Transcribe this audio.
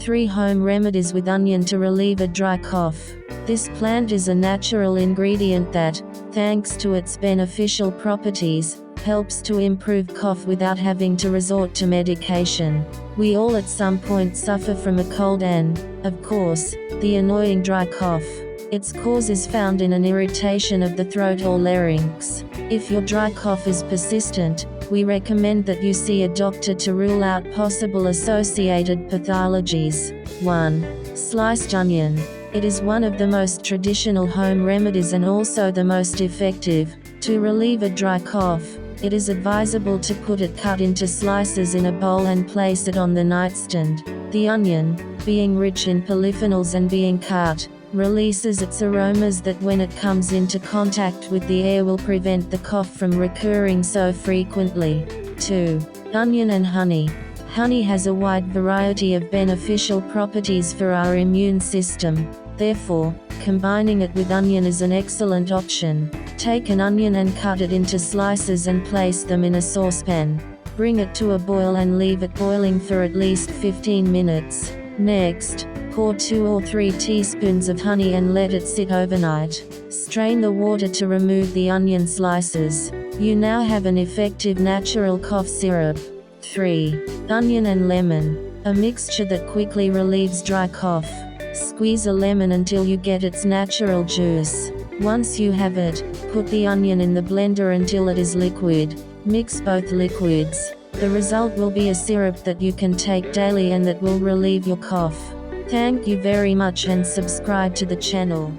3 Home remedies with onion to relieve a dry cough. This plant is a natural ingredient that, thanks to its beneficial properties, helps to improve cough without having to resort to medication. We all at some point suffer from a cold and, of course, the annoying dry cough. Its cause is found in an irritation of the throat or larynx. If your dry cough is persistent, we recommend that you see a doctor to rule out possible associated pathologies. 1. Sliced onion. It is one of the most traditional home remedies and also the most effective. To relieve a dry cough, it is advisable to put it cut into slices in a bowl and place it on the nightstand. The onion, being rich in polyphenols and being cut, releases its aromas that when it comes into contact with the air will prevent the cough from recurring so frequently. 2. Onion and honey. Honey has a wide variety of beneficial properties for our immune system. Therefore, combining it with onion is an excellent option. Take an onion and cut it into slices and place them in a saucepan. Bring it to a boil and leave it boiling for at least 15 minutes. Next, pour 2 or 3 teaspoons of honey and let it sit overnight. Strain the water to remove the onion slices. You now have an effective natural cough syrup. 3. Onion and lemon. A mixture that quickly relieves dry cough. Squeeze a lemon until you get its natural juice. Once you have it, put the onion in the blender until it is liquid. Mix both liquids. The result will be a syrup that you can take daily and that will relieve your cough. Thank you very much and subscribe to the channel.